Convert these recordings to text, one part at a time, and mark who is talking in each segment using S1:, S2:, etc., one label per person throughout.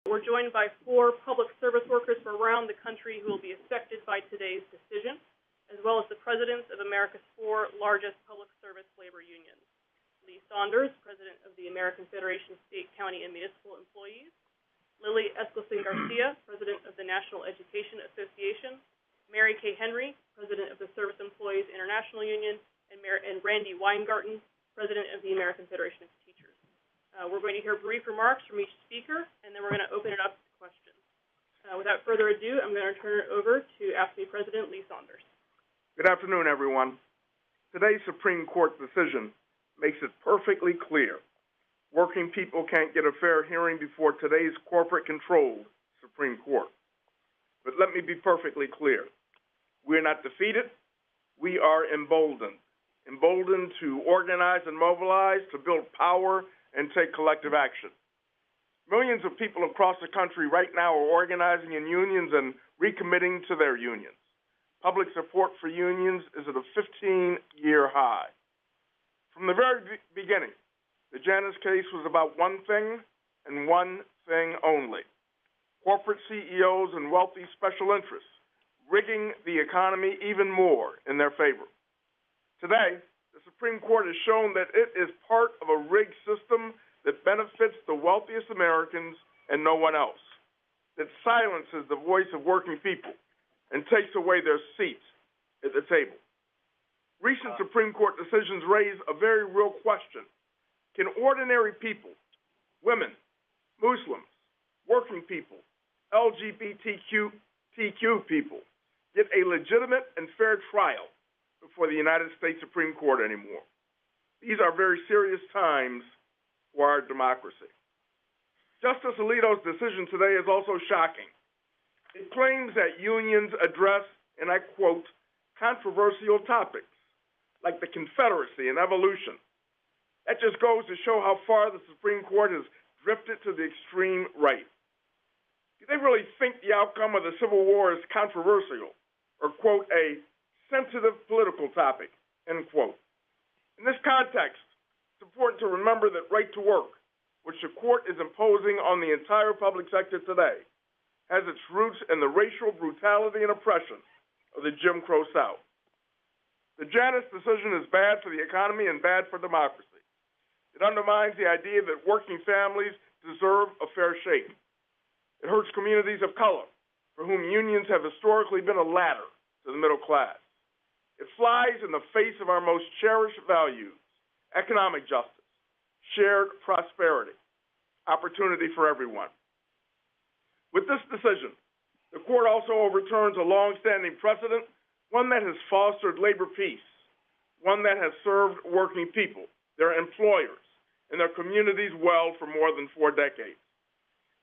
S1: We're joined by 4 public service workers from around the country who will be affected by today's decision, as well as the presidents of America's 4 largest public service labor unions. Lee Saunders, president of the American Federation of State, County, and Municipal Employees. Lily ESKELSEN GARCÍA, president of the National Education Association. Mary K. Henry, president of the Service Employees International Union, and RANDI WEINGARTEN, president of the American Federation of Teachers. We're going to hear brief remarks from each speaker, and then we're going to open it up to questions. Without further ado, I'm going to turn it over to AFSCME President Lee Saunders.
S2: Good afternoon, everyone. Today's Supreme Court decision makes it perfectly clear working people can't get a fair hearing before today's corporate-controlled Supreme Court. But let me be perfectly clear. We're not defeated. We are emboldened. Emboldened to organize and mobilize, to build power, and take collective action. Millions of people across the country right now are organizing in unions and recommitting to their unions. Public support for unions is at a 15-year high. From the very beginning, the Janus case was about one thing and one thing only: corporate CEOs and wealthy special interests rigging the economy even more in their favor. Today, the Supreme Court has shown that it is part of a rigged system that benefits the wealthiest Americans and no one else, that silences the voice of working people and takes away their seats at the table. Recent Supreme Court decisions raise a very real question. Can ordinary people, women, Muslims, working people, LGBTQ people, get a legitimate and fair trial before the United States Supreme Court anymore? These are very serious times for our democracy. Justice Alito's decision today is also shocking. It claims that unions address, and I quote, controversial topics like the Confederacy and evolution. That just goes to show how far the Supreme Court has drifted to the extreme right. Do they really think the outcome of the Civil War is controversial or, quote, a sensitive political topic, end quote? In this context, it's important to remember that right to work, which the court is imposing on the entire public sector today, has its roots in the racial brutality and oppression of the Jim Crow South. The Janus decision is bad for the economy and bad for democracy. It undermines the idea that working families deserve a fair shake. It hurts communities of color, for whom unions have historically been a ladder to the middle class. It flies in the face of our most cherished values: economic justice, shared prosperity, opportunity for everyone. With this decision, the court also overturns a long-standing precedent, one that has fostered labor peace, one that has served working people, their employers, and their communities well for more than 4 decades.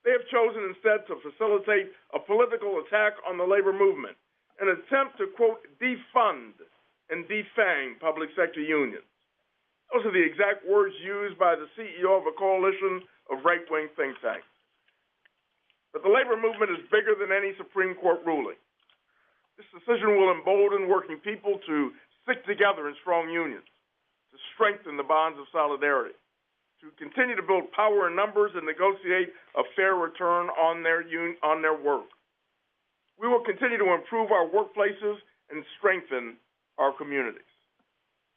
S2: They have chosen instead to facilitate a political attack on the labor movement, an attempt to, quote, defund and defang public sector unions. Those are the exact words used by the CEO of a coalition of right-wing think tanks. But the labor movement is bigger than any Supreme Court ruling. This decision will embolden working people to stick together in strong unions, to strengthen the bonds of solidarity, to continue to build power in numbers and negotiate a fair return on their work. We will continue to improve our workplaces and strengthen our communities.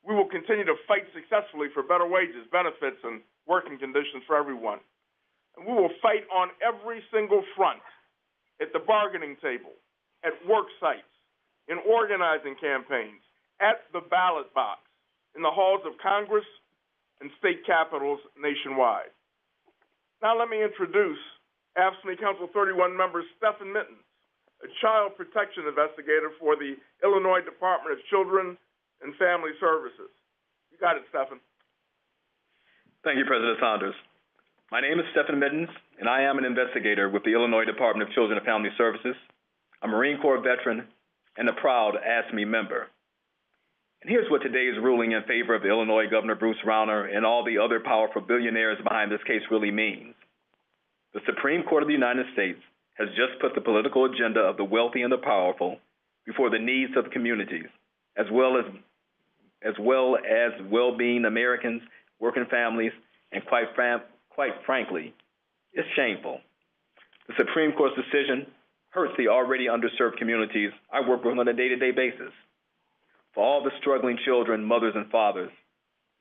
S2: We will continue to fight successfully for better wages, benefits, and working conditions for everyone. And we will fight on every single front, at the bargaining table, at work sites, in organizing campaigns, at the ballot box, in the halls of Congress and state capitals nationwide. Now let me introduce AFSCME Council 31 member Stephen Mittons, a child protection investigator for the Illinois Department of Children and Family Services. You got it, Stephen.
S3: Thank you, President Saunders. My name is Stephen Mittons, and I am an investigator with the Illinois Department of Children and Family Services, a Marine Corps veteran, and a proud AFSCME member. And here's what today's ruling in favor of Illinois Governor Bruce Rauner and all the other powerful billionaires behind this case really means. The Supreme Court of the United States has just put the political agenda of the wealthy and the powerful before the needs of communities, as well as well-being Americans, working families, and quite frankly, it's shameful. Supreme Court's decision hurts the already underserved communities I work with on a day-to-day basis. For all the struggling children, mothers, and fathers,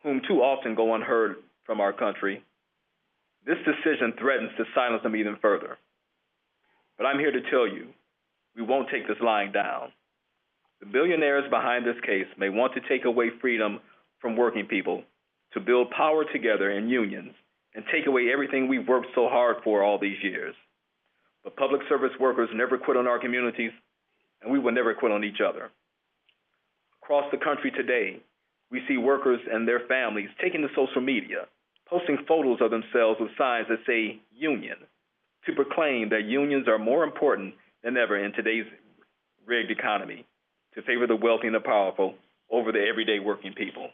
S3: whom too often go unheard from our country, this decision threatens to silence them even further. But I'm here to tell you, we won't take this lying down. The billionaires behind this case may want to take away freedom from working people to build power together in unions and take away everything we've worked so hard for all these years. But public service workers never quit on our communities, and we will never quit on each other. Across the country today, we see workers and their families taking to social media, posting photos of themselves with signs that say union, to proclaim that unions are more important than ever in today's rigged economy, to favor the wealthy and the powerful over the everyday working people.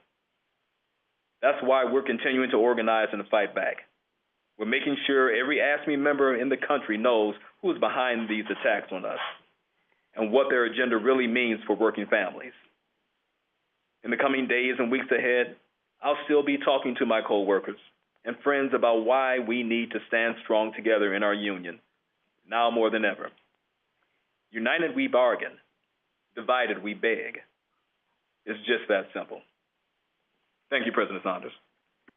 S3: That's why we're continuing to organize and fight back. We're making sure every AFSCME member in the country knows who is behind these attacks on us and what their agenda really means for working families. In the coming days and weeks ahead, I'll still be talking to my coworkers and friends about why we need to stand strong together in our union, now more than ever. United we bargain, divided we beg. It's just that simple. Thank you, President Saunders.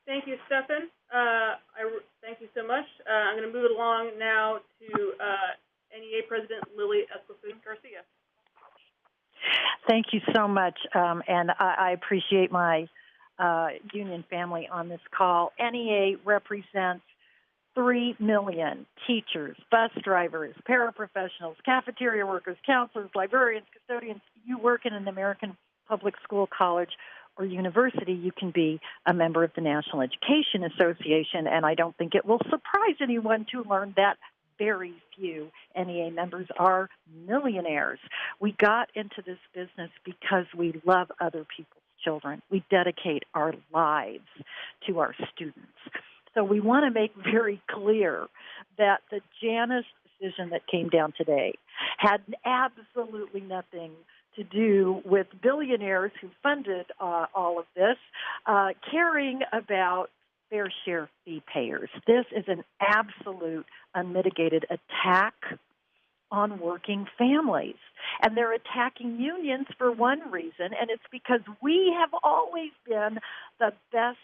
S1: Thank you, Stephen. Thank you so much. I'm going to move it along now to NEA President Lily Eskelsen-Garcia.
S4: Thank you so much, and I appreciate my union family on this call. NEA represents 3 million teachers, bus drivers, paraprofessionals, cafeteria workers, counselors, librarians, custodians. You work in an American public school, college, or university, you can be a member of the National Education Association, and I don't think it will surprise anyone to learn that very few NEA members are millionaires. We got into this business because we love other people's children. We dedicate our lives to our students. So we want to make very clear that the Janus decision that came down today had absolutely nothing to do with billionaires who funded all of this caring about fair share fee payers. This is an absolute unmitigated attack on working families. And they're attacking unions for one reason, and it's because we have always been the best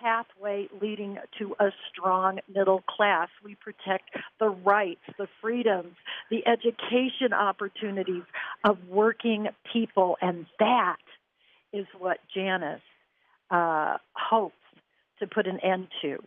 S4: pathway leading to a strong middle class. We protect the rights, the freedoms, the education opportunities of working people, and that is what Janus hopes to put an end to.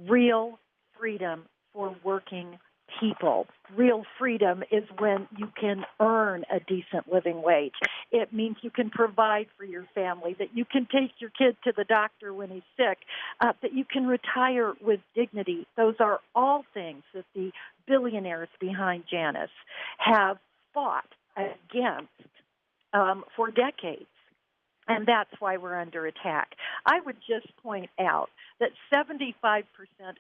S4: Real freedom for working people. Real freedom is when you can earn a decent living wage. It means you can provide for your family, that you can take your kid to the doctor when he's sick, that you can retire with dignity. Those are all things that the billionaires behind Janus have fought against for decades. And that's why we're under attack. I would just point out that 75%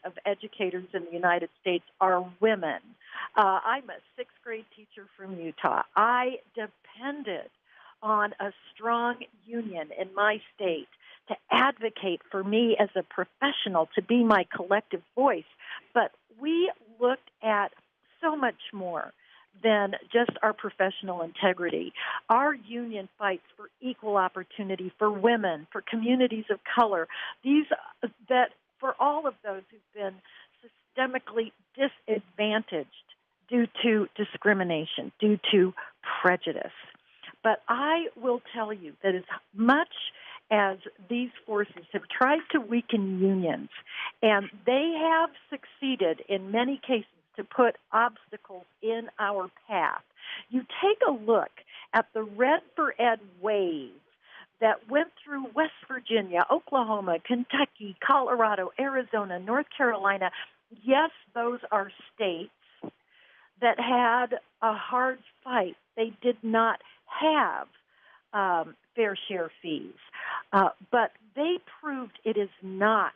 S4: of educators in the United States are women. I'm a 6th grade teacher from Utah. I depended on a strong union in my state to advocate for me as a professional, to be my collective voice. But we looked at so much more than just our professional integrity. Our union fights for equal opportunity for women, for communities of color, for all of those who've been systemically disadvantaged due to discrimination, due to prejudice. But I will tell you that as much as these forces have tried to weaken unions, and they have succeeded in many cases to put obstacles in our path. You take a look at the Red for Ed wave that went through West Virginia, Oklahoma, Kentucky, Colorado, Arizona, North Carolina. Yes, those are states that had a hard fight. They did not have fair share fees, but they proved it is not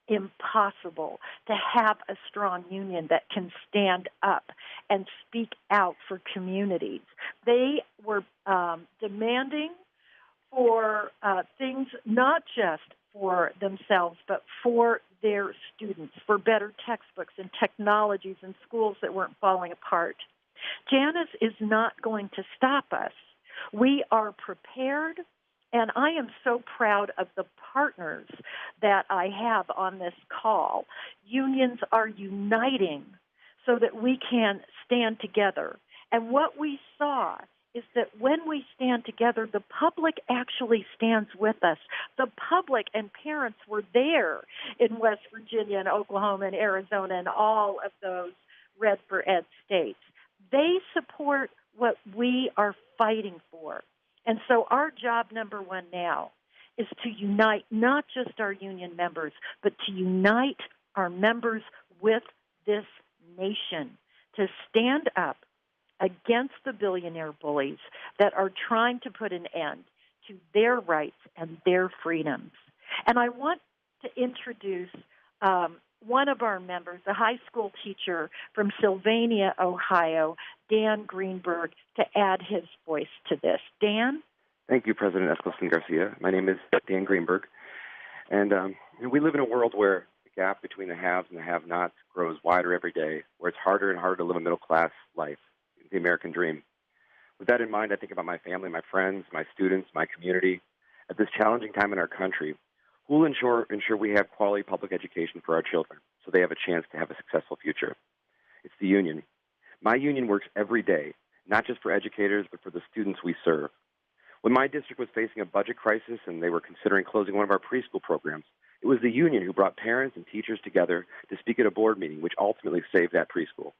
S4: impossible to have a strong union that can stand up and speak out for communities. They were demanding for things not just for themselves, but for their students, for better textbooks and technologies and schools that weren't falling apart. Janus is not going to stop us. We are prepared, and I am so proud of the partners that I have on this call. Unions are uniting so that we can stand together. And what we saw is that when we stand together, the public actually stands with us. The public and parents were there in West Virginia and Oklahoma and Arizona and all of those Red for Ed states. They support what we are fighting for. And so our job number one now is to unite not just our union members, but to unite our members with this nation, to stand up against the billionaire bullies that are trying to put an end to their rights and their freedoms. And I want to introduce one of our members, a high school teacher from Sylvania, Ohio, Dan Greenberg, to add his voice to this. Dan?
S5: Thank you, President ESKELSEN Garcia. My name is Dan Greenberg, and we live in a world where the gap between the haves and the have-nots grows wider every day, where it's harder and harder to live a middle-class life, the American dream. With that in mind, I think about my family, my friends, my students, my community. At this challenging time in our country, who will ensure we have quality public education for our children so they have a chance to have a successful future? It's the union. My union works every day, not just for educators, but for the students we serve. When my district was facing a budget crisis and they were considering closing one of our preschool programs, it was the union who brought parents and teachers together to speak at a board meeting, which ultimately saved that preschool.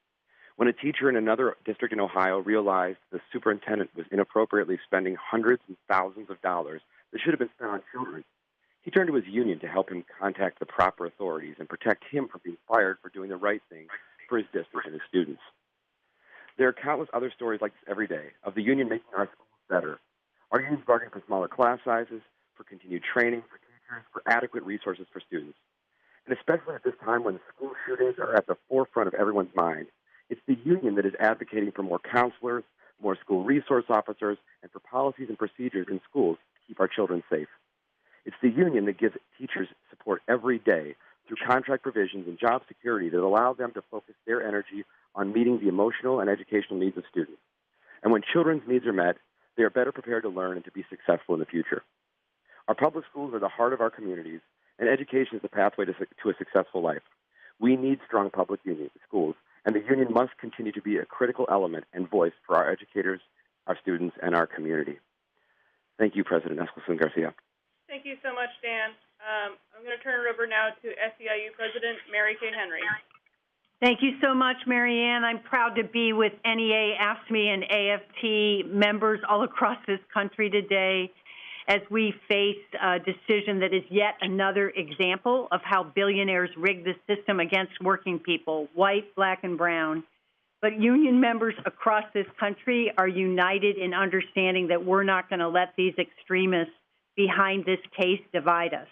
S5: When a teacher in another district in Ohio realized the superintendent was inappropriately spending hundreds and thousands of dollars that should have been spent on children, he turned to his union to help him contact the proper authorities and protect him from being fired for doing the right thing for his district and his students. There are countless other stories like this every day of the union making our schools better. Our unions bargain for smaller class sizes, for continued training for teachers, for adequate resources for students. And especially at this time when school shootings are at the forefront of everyone's mind, it's the union that is advocating for more counselors, more school resource officers, and for policies and procedures in schools to keep our children safe. It's the union that gives teachers support every day through contract provisions and job security that allow them to focus their energy on meeting the emotional and educational needs of students. And when children's needs are met, they are better prepared to learn and to be successful in the future. Our public schools are the heart of our communities, and education is the pathway to a successful life. We need strong public schools, and the union must continue to be a critical element and voice for our educators, our students, and our community. Thank you, President ESKELSEN Garcia.
S1: Thank you so much, Dan. I'm going to turn it over now to SEIU President Mary Kay Henry.
S6: Thank you so much, Mary Ann. I'm proud to be with NEA, AFSCME, and AFT members all across this country today as we face a decision that is yet another example of how billionaires rig the system against working people, white, black, and brown. But union members across this country are united in understanding that we're not going to let these extremists behind this case divide us.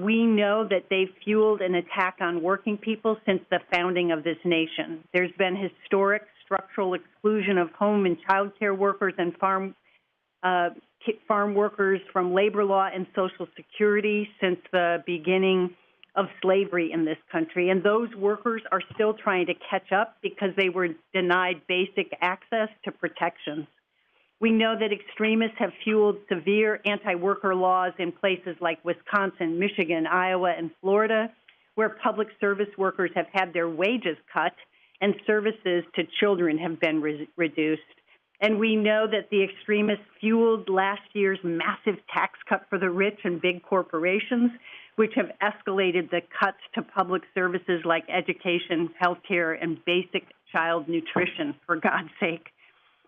S6: We know that they've fueled an attack on working people since the founding of this nation. There's been historic structural exclusion of home and child care workers and farm workers from labor law and Social Security since the beginning of slavery in this country. And those workers are still trying to catch up because they were denied basic access to protections. We know that extremists have fueled severe anti-worker laws in places like Wisconsin, Michigan, Iowa, and Florida, where public service workers have had their wages cut and services to children have been reduced. And we know that the extremists fueled last year's massive tax cut for the rich and big corporations, which have escalated the cuts to public services like education, health care, and basic child nutrition, for God's sake.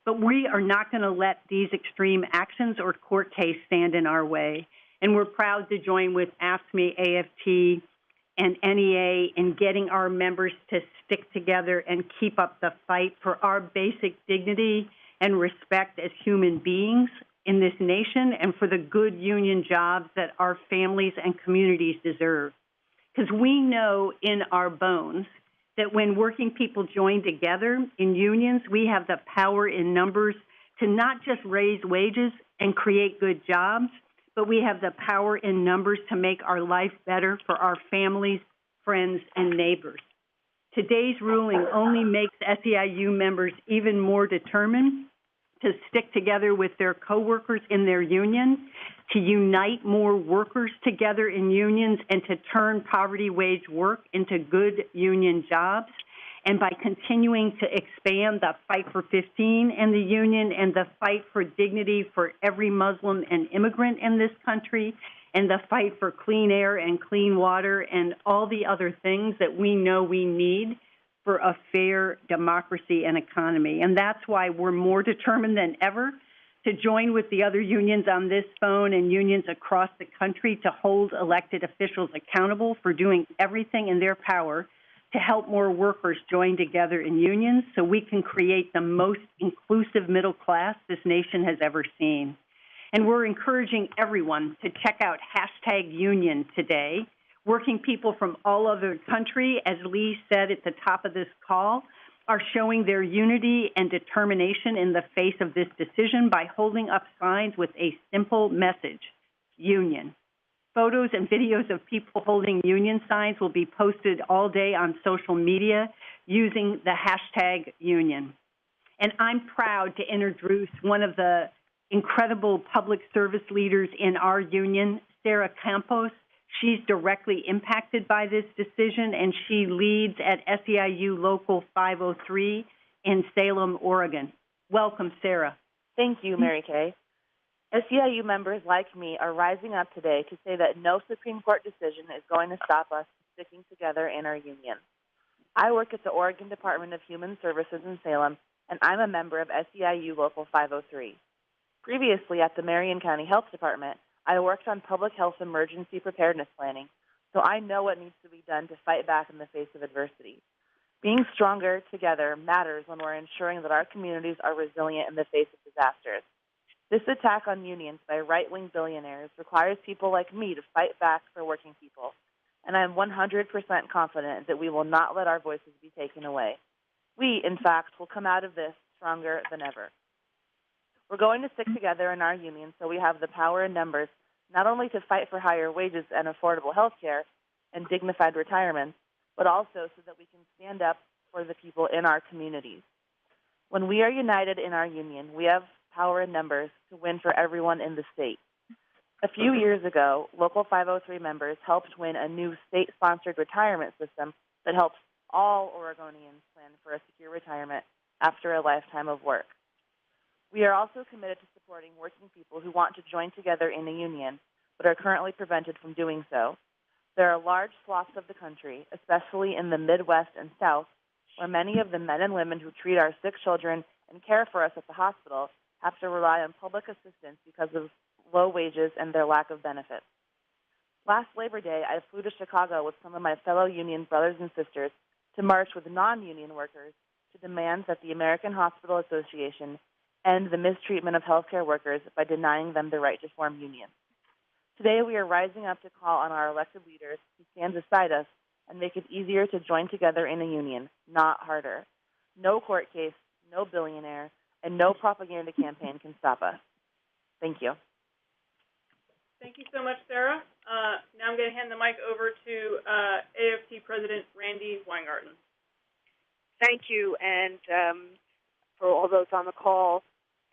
S6: But we are not going to let these extreme actions or court case stand in our way. And we're proud to join with AFSCME, AFT, and NEA in getting our members to stick together and keep up the fight for our basic dignity and respect as human beings in this nation and for the good union jobs that our families and communities deserve. Because we know in our bones that when working people join together in unions, we have the power in numbers to not just raise wages and create good jobs, but we have the power in numbers to make our life better for our families, friends, and neighbors. Today's ruling only makes SEIU members even more determined to stick together with their coworkers in their union, to unite more workers together in unions, and to turn poverty wage work into good union jobs. And by continuing to expand the Fight for 15 in the union and the fight for dignity for every Muslim and immigrant in this country, and the fight for clean air and clean water and all the other things that we know we need for a fair democracy and economy. And that's why we're more determined than ever to join with the other unions on this phone and unions across the country to hold elected officials accountable for doing everything in their power to help more workers join together in unions so we can create the most inclusive middle class this nation has ever seen. And we're encouraging everyone to check out #union today. Working people from all over the country, as Lee said at the top of this call, are showing their unity and determination in the face of this decision by holding up signs with a simple message: union. Photos and videos of people holding union signs will be posted all day on social media using the #union. And I'm proud to introduce one of the incredible public service leaders in our union, Sarah Campos. She's directly impacted by this decision, and she leads at SEIU Local 503 in Salem, Oregon. Welcome, Sarah.
S7: Thank you, Mary Kay. SEIU members like me are rising up today to say that no Supreme Court decision is going to stop us from sticking together in our union. I work at the Oregon Department of Human Services in Salem, and I'm a member of SEIU Local 503. Previously at the Marion County Health Department, I worked on public health emergency preparedness planning, so I know what needs to be done to fight back in the face of adversity. Being stronger together matters when we're ensuring that our communities are resilient in the face of disasters. This attack on unions by right-wing billionaires requires people like me to fight back for working people, and I am 100% confident that we will not let our voices be taken away. We, in fact, will come out of this stronger than ever. We're going to stick together in our union so we have the power in numbers not only to fight for higher wages and affordable health care and dignified retirement, but also so that we can stand up for the people in our communities. When we are united in our union, we have power in numbers to win for everyone in the state. A few years ago, Local 503 members helped win a new state-sponsored retirement system that helps all Oregonians plan for a secure retirement after a lifetime of work. We are also committed to supporting working people who want to join together in a union but are currently prevented from doing so. There are large swaths of the country, especially in the Midwest and South, where many of the men and women who treat our sick children and care for us at the hospital have to rely on public assistance because of low wages and their lack of benefits. Last Labor Day, I flew to Chicago with some of my fellow union brothers and sisters to march with non-union workers to demand that the American Hospital Association end the mistreatment of healthcare workers by denying them the right to form unions. Today, we are rising up to call on our elected leaders to stand beside us and make it easier to join together in a union, not harder. No court case, no billionaire, and no propaganda campaign can stop us. Thank you.
S1: Thank you so much, Sarah. Now I'm going to hand the mic over to AFT President RANDI Weingarten.
S8: Thank you, and for all those on the call,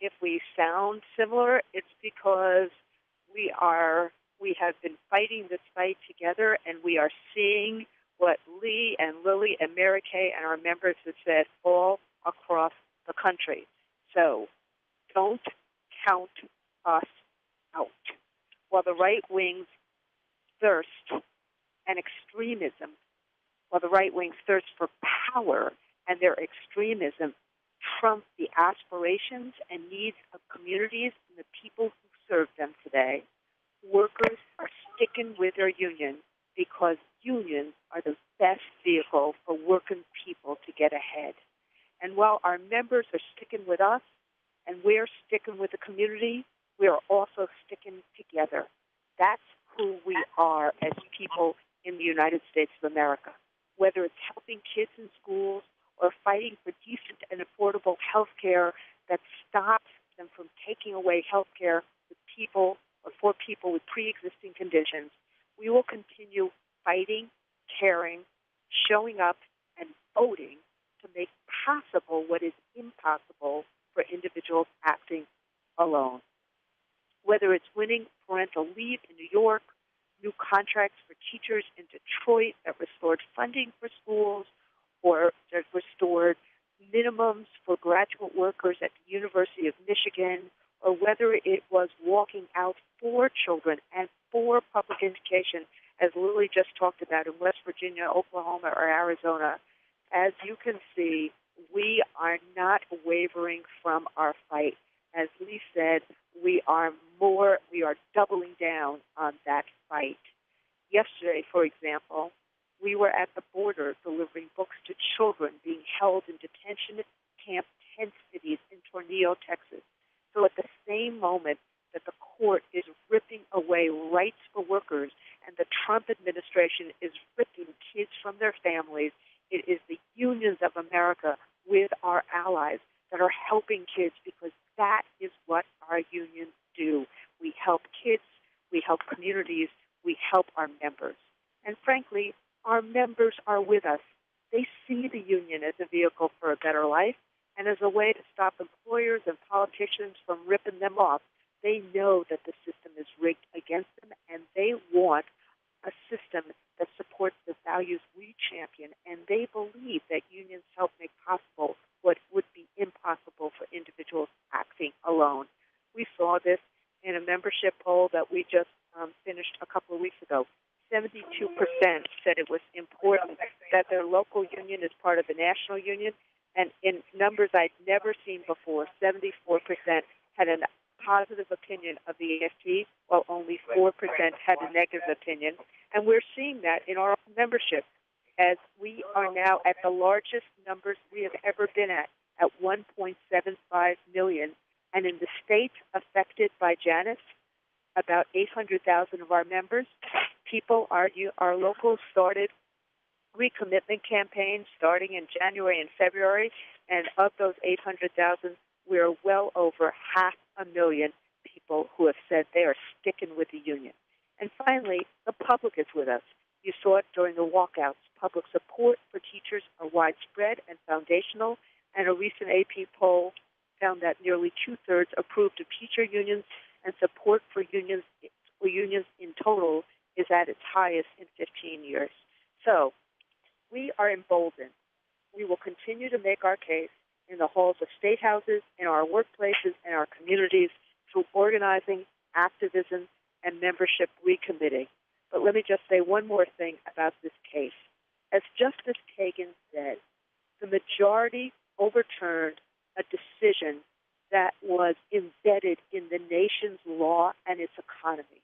S8: if we sound similar, it's because we have been fighting this fight together, and we are seeing what Lee and Lily and Mary Kay and our members have said all across the country. So don't count us out. While the right wing's thirst and extremism, while the right wing's thirst for power and their extremism trump the aspirations and needs of communities and the people who serve them today, workers are sticking with their union because unions are the best vehicle for working people to get ahead. And while our members are sticking with us and we're sticking with the community, we are also sticking together. That's who we are as people in the United States of America. Whether it's helping kids in schools or fighting for decent and affordable health care that stops them from taking away health care that people or for people with pre-existing conditions, we will continue fighting, caring, showing up, and voting to make possible what is impossible for individuals acting alone. Whether it's winning parental leave in New York, new contracts for teachers in Detroit that restored funding for schools, or that restored minimums for graduate workers at the University of Michigan, or whether it was walking out for children and for public education, as Lily just talked about in West Virginia, Oklahoma, or Arizona, as you can see, we are not wavering from our fight. As Lee said, we are doubling down on that fight. Yesterday, for example, we were at the border delivering books to children being held in detention camp tent cities in Tornillo, Texas. So at the same moment that the court is ripping away rights for workers and the Trump administration is ripping kids from their families, it is the unions of America with our allies that are helping kids, because that is what our unions do. We help kids, we help communities, we help our members. And frankly, our members are with us. They see the union as a vehicle for a better life and as a way to stop employers and politicians from ripping them off. They know that the system is rigged against them, and they want a system that supports the values we champion, and they believe that unions help make possible what would be impossible for individuals acting alone. We saw this in a membership poll that we just finished a couple of weeks ago. 72% said it was important that their local union is part of the national union, and in numbers I'd never seen before, 74% had a positive opinion of the AFT, while only 4% had a negative opinion. And we're seeing that in our membership, as we are now at the largest numbers we have ever been at 1.75 million. And in the state affected by Janus, about 800,000 of our members, our locals started recommitment campaigns starting in January and February, and of those 800,000, we're well over 500,000 people who have said they are sticking with the union. And finally, the public is with us. You saw it during the walkouts. Public support for teachers are widespread and foundational, and a recent AP poll found that nearly two-thirds approved of teacher unions, and support for unions in total is at its highest in 15 years. So we are emboldened. We will continue to make our case in the halls of state houses, in our workplaces, in our communities, through organizing, activism, and membership recommitting. But let me just say one more thing about this case. As Justice Kagan said, the majority overturned a decision that was embedded in the nation's law and its economy.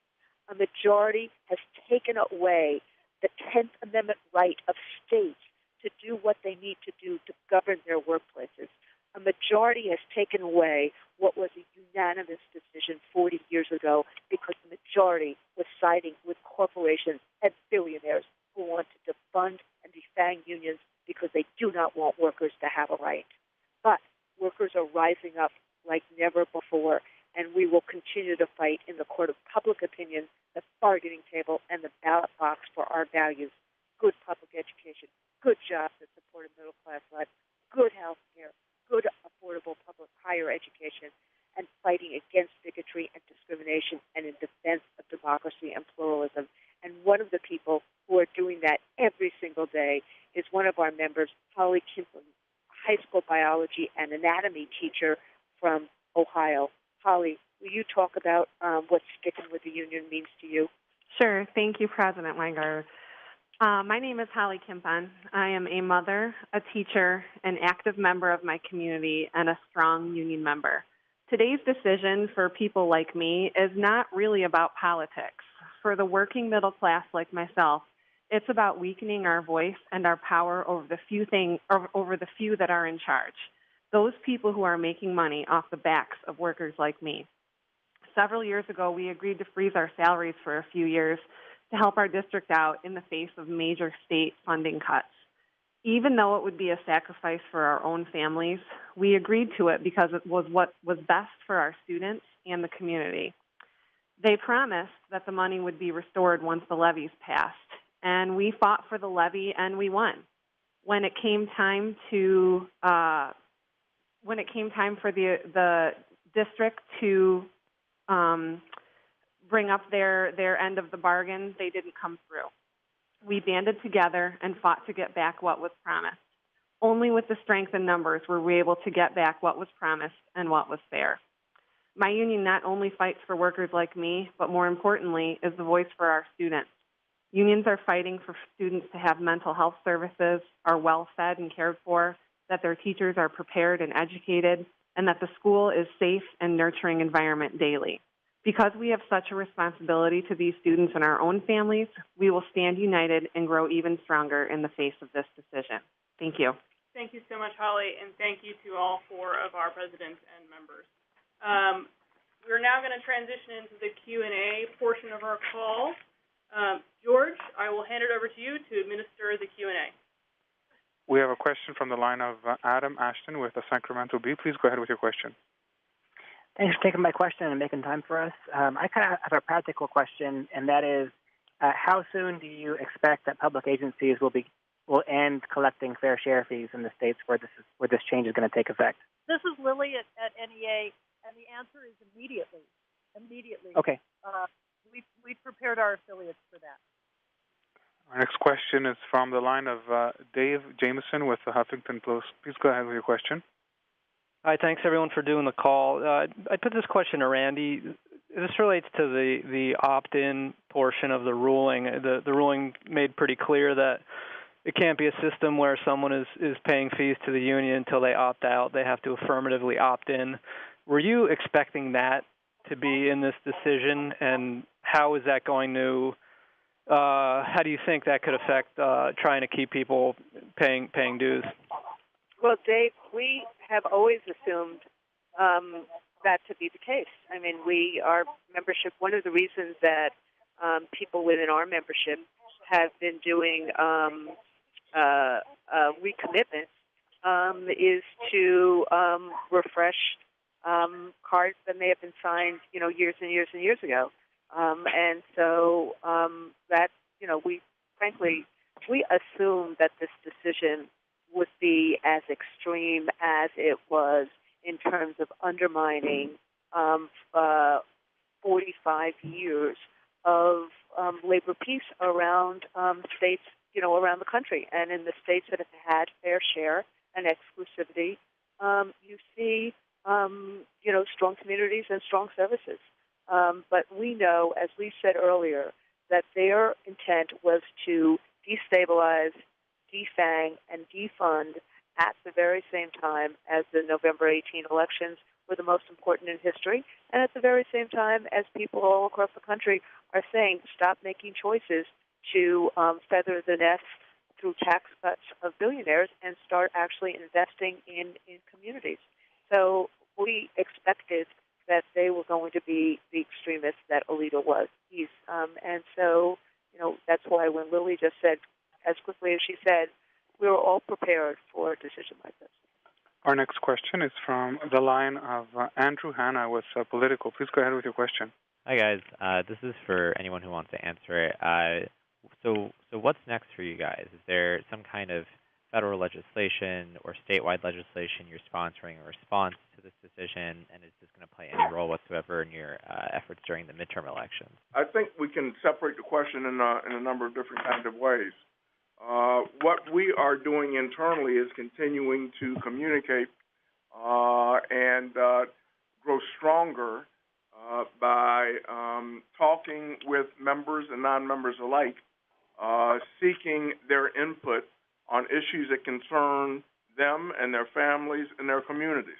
S8: A majority has taken away the 10th Amendment right of states to do what they need to do to govern their workplaces. A majority has taken away what was a unanimous decision 40 years ago, because the majority was siding with corporations and billionaires who want to defund and defang unions because they do not want workers to have a right. But workers are rising up like never before, and we will continue to fight in the court of public opinion, the bargaining table, and the ballot box for our values: good public education, good jobs that support a middle-class life, good health care, good affordable public higher education, and fighting against bigotry and discrimination, and in defense of democracy and pluralism. And one of the people who are doing that every single day is one of our members, Holly KIMPON, high school biology and anatomy teacher from Ohio. Holly, will you talk about what sticking with the union means to you?
S9: Sure. Thank you, President Weingarten. My name is Holly KIMPON. I am a mother, a teacher, an active member of my community, and a strong union member. Today's decision for people like me is not really about politics. For the working middle class like myself, it's about weakening our voice and our power over the few that are in charge, those people who are making money off the backs of workers like me. Several years ago, we agreed to freeze our salaries for a few years to help our district out in the face of major state funding cuts. Even though it would be a sacrifice for our own families, we agreed to it because it was what was best for our students and the community. They promised that the money would be restored once the levies passed, and we fought for the levy and we won. When it came time for the district to bring up their end of the bargain, they didn't come through. We banded together and fought to get back what was promised. Only with the strength in numbers were we able to get back what was promised and what was fair. My union not only fights for workers like me, but more importantly, is the voice for our students. Unions are fighting for students to have mental health services, are well fed and cared for, that their teachers are prepared and educated, and that the school is safe and nurturing environment daily. Because we have such a responsibility to these students and our own families, we will stand united and grow even stronger in the face of this decision. Thank you.
S1: Thank you so much, Holly, and thank you to all four of our presidents and members. We're now going to transition into the Q&A portion of our call. George, I will hand it over to you to administer the Q&A.
S10: We have a question from the line of Adam Ashton with the Sacramento Bee. Please go ahead with your question.
S11: Thanks for taking my question and making time for us. I kind of have a practical question, and that is, how soon do you expect that public agencies will end collecting fair share fees in the states where this change is going to take effect?
S4: This is Lily at NEA, and the answer is immediately. Immediately.
S11: Okay.
S4: We've prepared our affiliates for that.
S10: Our next question is from the line of Dave Jameson with the Huffington Post. Please go ahead with your question.
S12: Hi, thanks everyone for doing the call. I put this question to Randy. This relates to the opt-in portion of the ruling. The ruling made pretty clear that it can't be a system where someone is paying fees to the union until they opt out. They have to affirmatively opt in. Were you expecting that to be in this decision, and how is that going to, how do you think that could affect trying to keep people paying dues?
S8: Well, Dave, we have always assumed that to be the case. I mean, our membership, one of the reasons that people within our membership have been doing recommitment is to refresh cards that may have been signed, years and years and years ago. And so that, we assumed that this decision would be as extreme as it was in terms of undermining 45 years of labor peace around states, around the country. And in the states that have had fair share and exclusivity, you see, strong communities and strong services. But we know, as we said earlier, that their intent was to destabilize, defang, and defund at the very same time as the November 18 elections were the most important in history, and at the very same time as people all across the country are saying, stop making choices to feather the nest through tax cuts of billionaires and start actually investing in communities. So we expected that they were going to be the extremists that Alito was. And so, that's why when Lily just said, as quickly as she said, we were all prepared for a decision like this.
S10: Our next question is from the line of Andrew Hanna with Political. Please go ahead with your question.
S13: Hi, guys. This is for anyone who wants to answer it. So what's next for you guys? Is there some kind of federal legislation or statewide legislation you're sponsoring in response to this decision, and is this going to play any role whatsoever in your efforts during the midterm elections?
S2: I think we can separate the question in a number of different kinds of ways. What we are doing internally is continuing to communicate and grow stronger by talking with members and non-members alike, seeking their input on issues that concern them and their families and their communities.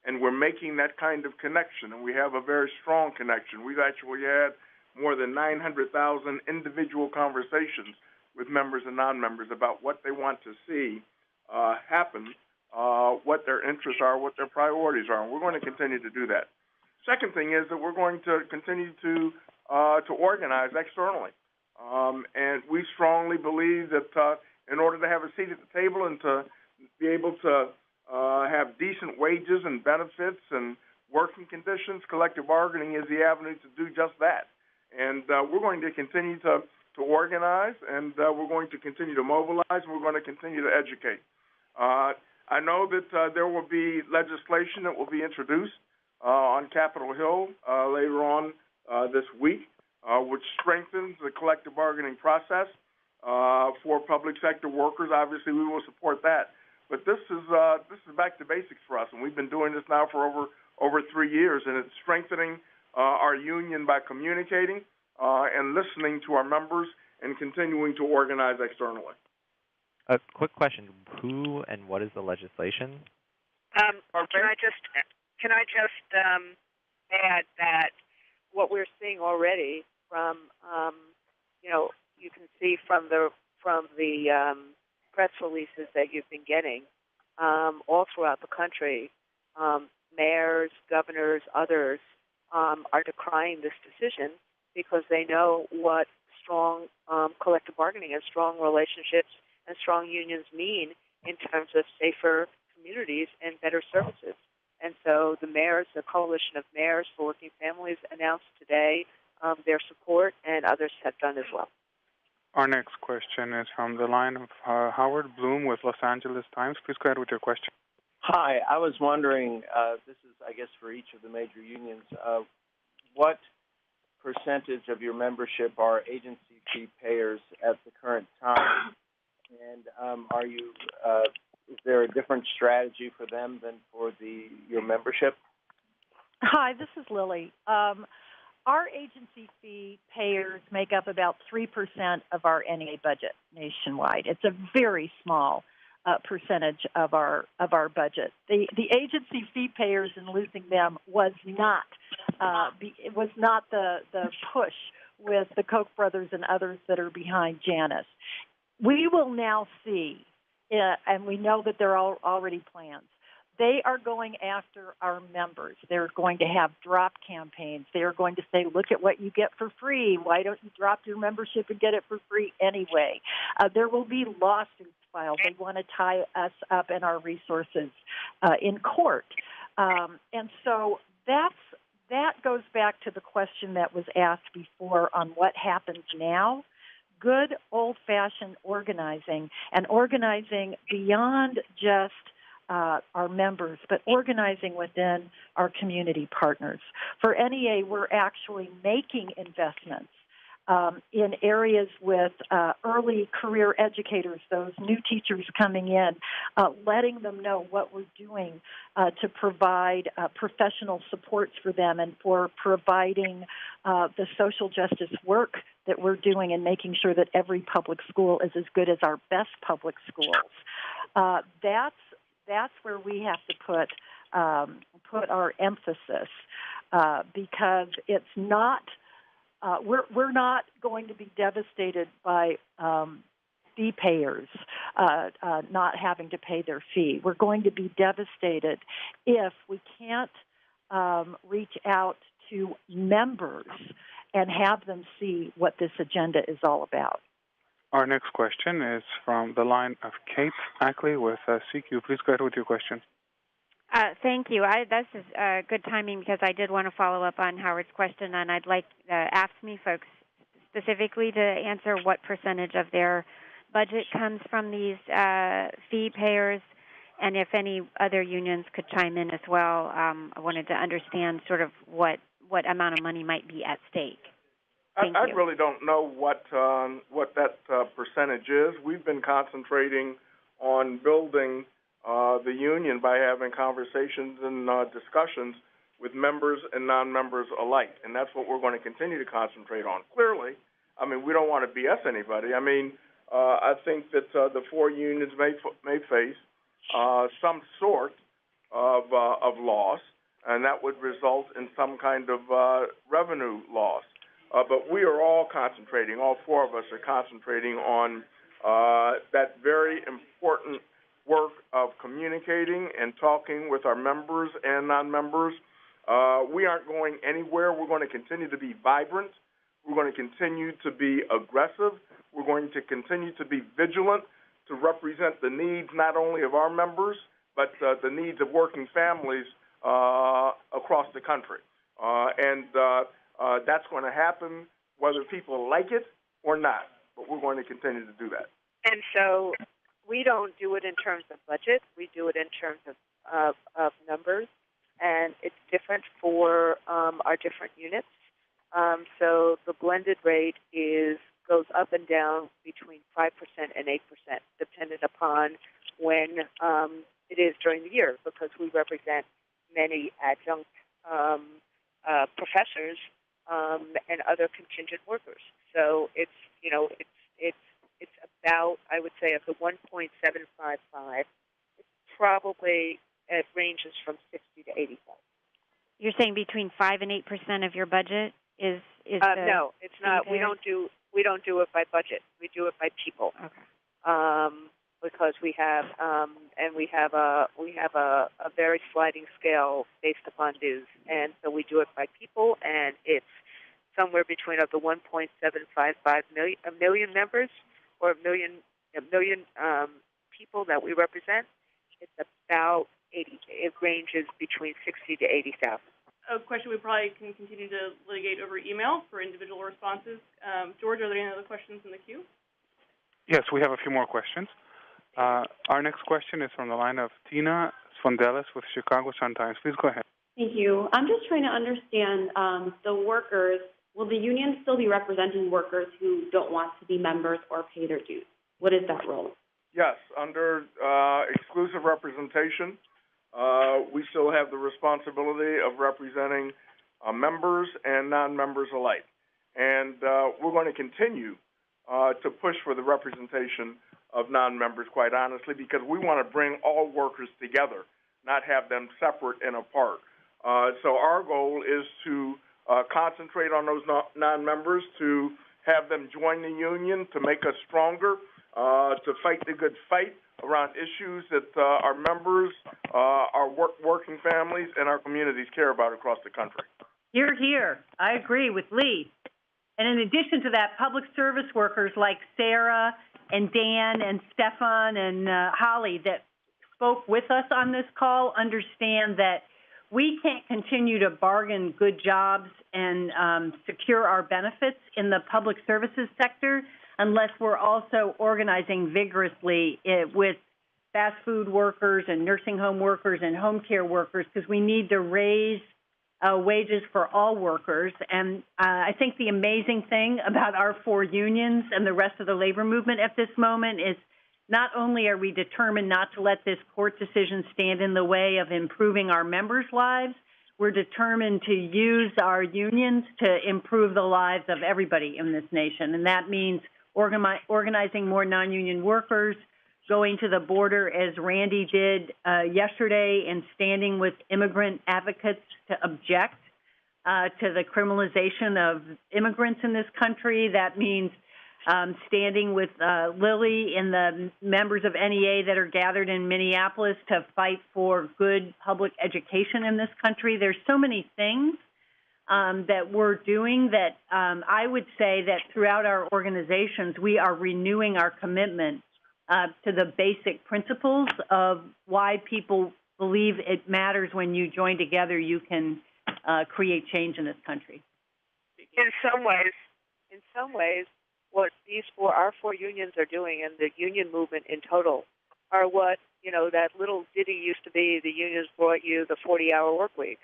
S2: And we're making that kind of connection, and we have a very strong connection. We've actually had more than 900,000 individual conversations with members and non-members about what they want to see happen, what their interests are, what their priorities are, and we're going to continue to do that. Second thing is that we're going to continue to organize externally, and we strongly believe that in order to have a seat at the table and to be able to have decent wages and benefits and working conditions, collective bargaining is the avenue to do just that. And we're going to continue to organize, and we're going to continue to mobilize, and we're going to continue to educate. I know that there will be legislation that will be introduced on Capitol Hill later on this week, which strengthens the collective bargaining process for public sector workers. Obviously, we will support that. But this is back to basics for us, and we've been doing this now for over 3 years, and it's strengthening our union by communicating and listening to our members and continuing to organize externally.
S13: A quick question: who and what is the legislation?
S8: Can I just add that what we're seeing already from you can see from the press releases that you've been getting all throughout the country, mayors, governors, others are decrying this decision because they know what strong collective bargaining and strong relationships and strong unions mean in terms of safer communities and better services. And so the mayors, the Coalition of Mayors for Working Families, announced today their support, and others have done as well.
S10: Our next question is from the line of Howard Bloom with Los Angeles Times. Please go ahead with your question.
S14: Hi, I was wondering, this is, I guess, for each of the major unions, what percentage of your membership are agency fee payers at the current time? And are you, is there a different strategy for them than for your membership?
S4: Hi, this is Lily. Our agency fee payers make up about 3% of our NEA budget nationwide. It's a very small percentage of our budget. The agency fee payers, and losing them was not the push with the Koch brothers and others that are behind Janus. We will now see, and we know that there are already plans. They are going after our members. They're going to have drop campaigns. They are going to say, look at what you get for free. Why don't you drop your membership and get it for free anyway? There will be lawsuits filed. They want to tie us up and our resources in court. And so that goes back to the question that was asked before on what happens now. Good old-fashioned organizing, and organizing beyond just our members, but organizing within our community partners. For NEA, we're actually making investments in areas with early career educators, those new teachers coming in, letting them know what we're doing to provide professional supports for them and for providing the social justice work that we're doing and making sure that every public school is as good as our best public schools. That's where we have to put our emphasis because it's not. We're not going to be devastated by fee payers not having to pay their fee. We're going to be devastated if we can't reach out to members and have them see what this agenda is all about.
S10: Our next question is from the line of Kate Ackley with CQ. Please go ahead with your question.
S15: Thank you. This is good timing because I did want to follow up on Howard's question, and I'd like the AFSCME folks specifically to answer what percentage of their budget comes from these fee payers, and if any other unions could chime in as well. I wanted to understand sort of what amount of money might be at stake.
S2: I really don't know what that percentage is. We've been concentrating on building the union by having conversations and discussions with members and non-members alike, and that's what we're going to continue to concentrate on. Clearly, I mean, we don't want to BS anybody. I mean, I think that the four unions may face some sort of loss, and that would result in some kind of revenue loss. But we are all concentrating, all four of us are concentrating on that very important work of communicating and talking with our members and non-members. We aren't going anywhere. We're going to continue to be vibrant. We're going to continue to be aggressive. We're going to continue to be vigilant to represent the needs not only of our members, but the needs of working families of across the country. That's going to happen whether people like it or not, but we're going to continue to do that.
S8: And so we don't do it in terms of budget. We do it in terms of numbers, and it's different for our different units. So the blended rate goes up and down between 5% and 8%, dependent upon when it is during the year, because we represent many adjunct professors and other contingent workers. So it's about, I would say, of the 1.755, it ranges from 60 to 85.
S15: You're saying between 5 and 8% of your budget is
S8: no, it's not. We don't do it by budget. We do it by people.
S15: Okay.
S8: Because we have a very sliding scale based upon dues, and so we do it by people, and it's somewhere between of the 1.755 million members or a million people that we represent. It's about 80. It ranges between 60 to 80,000.
S1: A question we probably can continue to litigate over email for individual responses. George, are there any other questions in the queue?
S10: Yes, we have a few more questions. Our next question is from the line of Tina Sfondelis with Chicago Sun-Times. Please go ahead.
S16: Thank you. I'm just trying to understand the workers. Will the union still be representing workers who don't want to be members or pay their dues? What is that role?
S2: Yes, under exclusive representation, we still have the responsibility of representing members and non-members alike. And we're going to continue to push for the representation of non-members, quite honestly, because we want to bring all workers together, not have them separate and apart. So our goal is to concentrate on those non-members, to have them join the union, to make us stronger, to fight the good fight around issues that our members, our working families, and our communities care about across the country.
S6: Hear, hear. I agree with Lee. And in addition to that, public service workers like Sarah and Dan and Stefan and Holly that spoke with us on this call understand that we can't continue to bargain good jobs and secure our benefits in the public services sector unless we're also organizing vigorously with fast food workers and nursing home workers and home care workers, because we need to raise wages for all workers. And I think the amazing thing about our four unions and the rest of the labor movement at this moment is not only are we determined not to let this court decision stand in the way of improving our members' lives, we're determined to use our unions to improve the lives of everybody in this nation. And that means organizing more non-union workers, going to the border as RANDI did yesterday, and standing with immigrant advocates to object to the criminalization of immigrants in this country. That means standing with Lily and the members of NEA that are gathered in Minneapolis to fight for good public education in this country. There's so many things that we're doing that I would say that throughout our organizations, we are renewing our commitment to the basic principles of why people believe it matters when you join together, you can create change in this country.
S8: In some ways, what our four unions are doing, and the union movement in total, are what, that little ditty used to be, the unions brought you the 40-hour work week.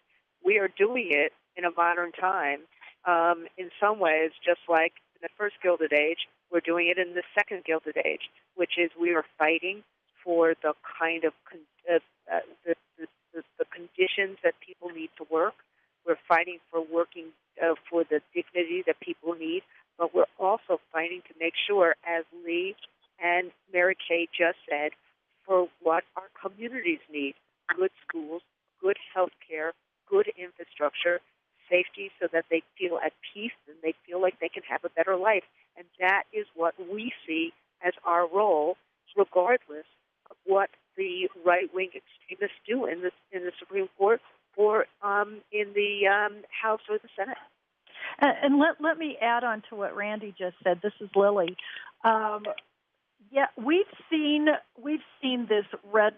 S8: We are doing it in a modern time, in some ways, just like in the first Gilded Age, we're doing it in the second Gilded Age, which is we are fighting for the kind of the conditions that people need to work. We're fighting for working for the dignity that people need, but we're also fighting to make sure, as Lee and Mary Kay just said, for what our communities need: good schools, good health care, good infrastructure, safety, so that they feel at peace and they feel like they can have a better life. And that is what we see as our role, regardless of what the right-wing extremists do in the Supreme Court or in the House or the Senate.
S4: And let me add on to what Randy just said. This is Lily. Yeah, we've seen this red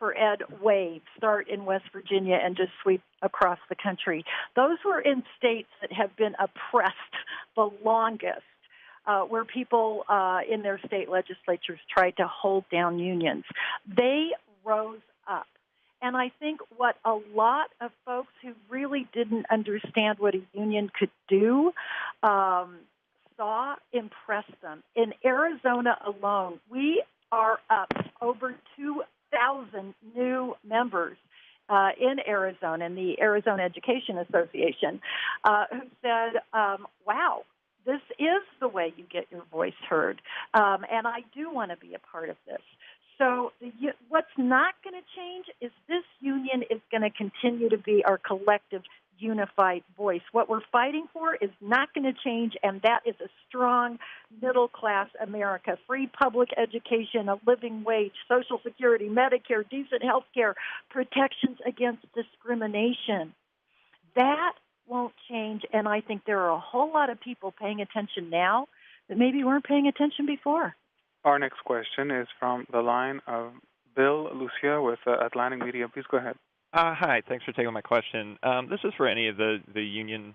S4: for Ed wave start in West Virginia and just sweep across the country. Those were in states that have been oppressed the longest, where people in their state legislatures tried to hold down unions. They rose up. And I think what a lot of folks who really didn't understand what a union could do saw impressed them. In Arizona alone, we are up over 2,000 new members in Arizona, in the Arizona Education Association, who said, wow, this is the way you get your voice heard, and I do want to be a part of this. So what's not going to change is this union is going to continue to be our collective unified voice. What we're fighting for is not going to change, and that is a strong middle-class America, free public education, a living wage, Social Security, Medicare, decent health care, protections against discrimination. That won't change, and I think there are a whole lot of people paying attention now that maybe weren't paying attention before.
S10: Our next question is from the line of Bill Lucia with Atlantic Media. Please go ahead.
S17: Hi, thanks for taking my question. This is for any of the union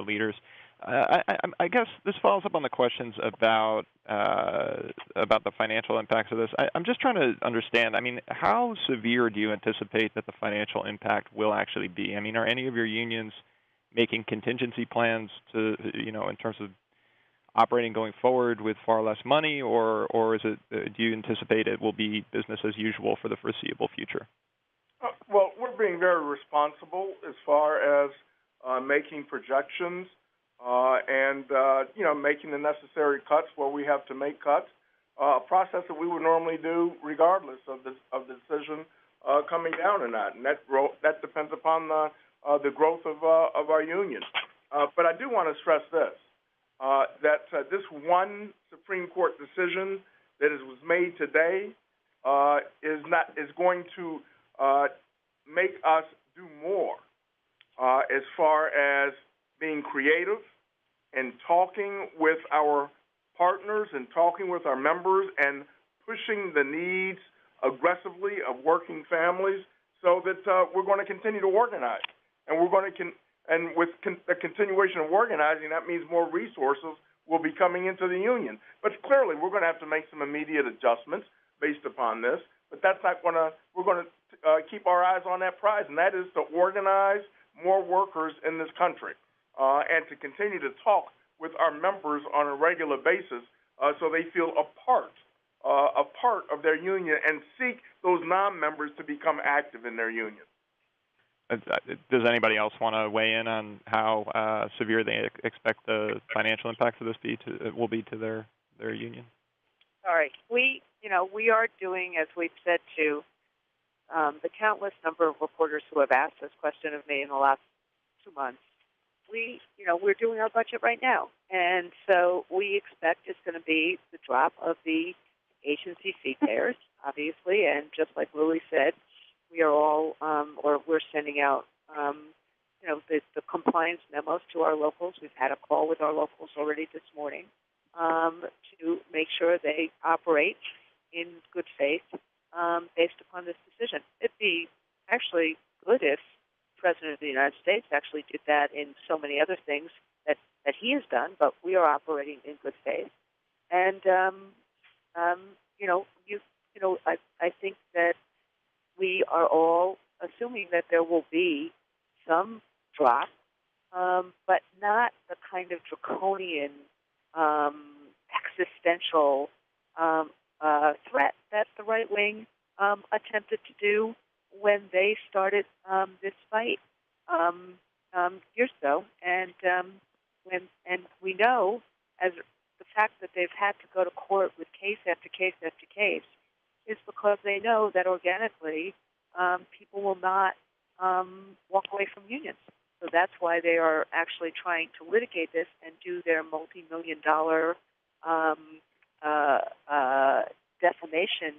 S17: leaders. I guess this follows up on the questions about the financial impacts of this. I'm just trying to understand, I mean, how severe do you anticipate that the financial impact will actually be? I mean, are any of your unions making contingency plans to, in terms of operating going forward with far less money, or is it, do you anticipate it will be business as usual for the foreseeable future?
S2: Well, we're being very responsible as far as making projections and making the necessary cuts where we have to make cuts, a process that we would normally do regardless of the decision coming down or not, and that depends upon the growth of our union. But I do want to stress this. That this one Supreme Court decision that was made today is going to make us do more as far as being creative and talking with our partners and talking with our members and pushing the needs aggressively of working families so that we're going to continue to organize. And we're going to And with the continuation of organizing, that means more resources will be coming into the union. But clearly, we're going to have to make some immediate adjustments based upon this. But that's not going to, we're going to keep our eyes on that prize, and that is to organize more workers in this country and to continue to talk with our members on a regular basis so they feel a part of their union and seek those non-members to become active in their union.
S17: Does anybody else want to weigh in on how severe they expect the financial impacts of this will be to their union?
S8: Sorry, we are doing, as we've said to the countless number of reporters who have asked this question of me in the last 2 months. We're doing our budget right now, and so we expect it's going to be the drop of the agency fee payers, obviously, and just like Lily said, we are all, we're sending out, the compliance memos to our locals. We've had a call with our locals already this morning to make sure they operate in good faith based upon this decision. It'd be actually good if the President of the United States actually did that in so many other things that he has done, but we are operating in good faith. And, I think that we are all assuming that there will be some drop, but not the kind of draconian, existential threat that the right wing attempted to do when they started this fight years ago. And we know, as the fact that they've had to go to court with case after case after case, is because they know that organically people will not walk away from unions. So that's why they are actually trying to litigate this and do their multi-million-dollar defamation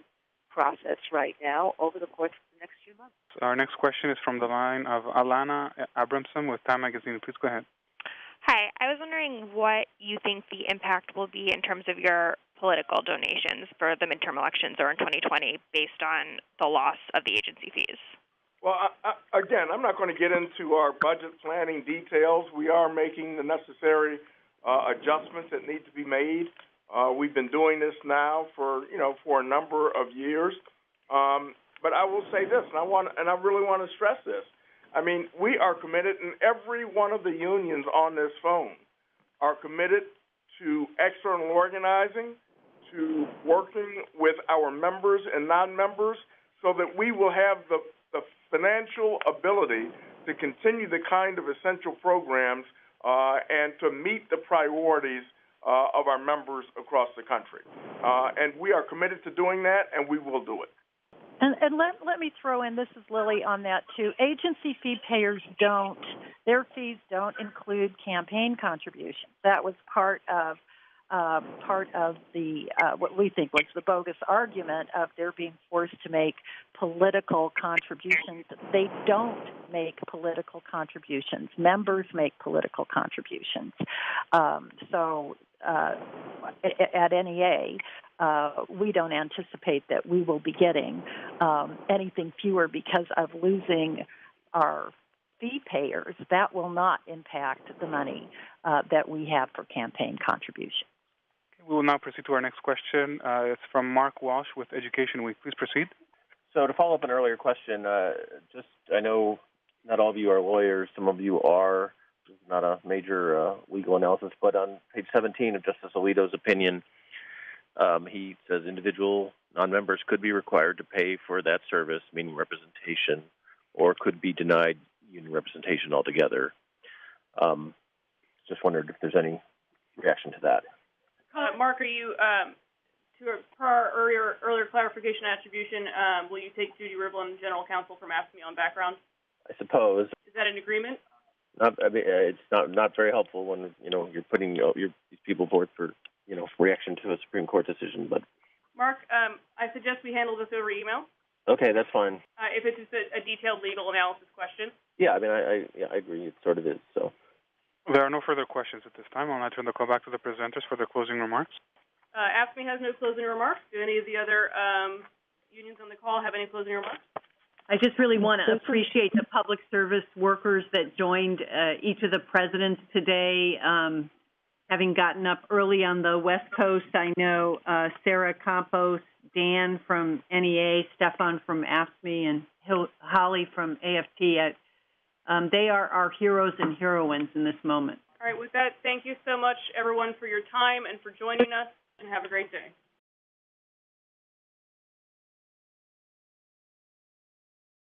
S8: process right now over the course of the next few months.
S10: Our next question is from the line of Alana Abramson with Time Magazine. Please go ahead.
S18: Hi. I was wondering what you think the impact will be in terms of your political donations for the midterm elections or in 2020 based on the loss of the agency fees?
S2: Well, again, I'm not going to get into our budget planning details. We are making the necessary adjustments that need to be made. We've been doing this now for a number of years. But I will say this, and I really want to stress this. I mean, we are committed, and every one of the unions on this phone are committed to external organizing, to working with our members and non-members so that we will have the financial ability to continue the kind of essential programs and to meet the priorities of our members across the country. And we are committed to doing that, and we will do it.
S4: And let me throw in, this is Lily on that too. Agency fee payers their fees don't include campaign contributions. That was part of the what we think was the bogus argument of their being forced to make political contributions. They don't make political contributions. Members make political contributions. So at NEA, we don't anticipate that we will be getting anything fewer because of losing our fee payers. That will not impact the money that we have for campaign contributions.
S10: Okay, we will now proceed to our next question. It's from Mark Walsh with Education Week. Please proceed.
S19: So to follow up an earlier question, I know not all of you are lawyers. Some of you are. This is not a major legal analysis, but on page 17 of Justice Alito's opinion, he says individual non-members could be required to pay for that service, meaning representation, or could be denied union representation altogether. Just wondered if there's any reaction to that.
S1: Mark, are you, per our earlier clarification attribution, will you take Judy Rivlin, General Counsel from AFSCME on background?
S19: I suppose.
S1: Is that an agreement?
S19: It's not very helpful when you're putting these people forward for reaction to a Supreme Court decision. But
S1: Mark, I suggest we handle this over email.
S19: Okay, that's fine.
S1: If it's just a detailed legal analysis question.
S19: Yeah, I mean, I agree. It sort of is. So
S10: there are no further questions at this time. I'll now turn the call back to the presenters for their closing remarks.
S1: AFSCME has no closing remarks. Do any of the other unions on the call have any closing remarks?
S6: I just really want to appreciate the public service workers that joined each of the presidents today. Having gotten up early on the West Coast, I know Sarah Campos, Dan from NEA, Stefan from AFSCME, and Holly from AFT. They are our heroes and heroines in this moment.
S1: All right, with that, thank you so much, everyone, for your time and for joining us, and have a great day.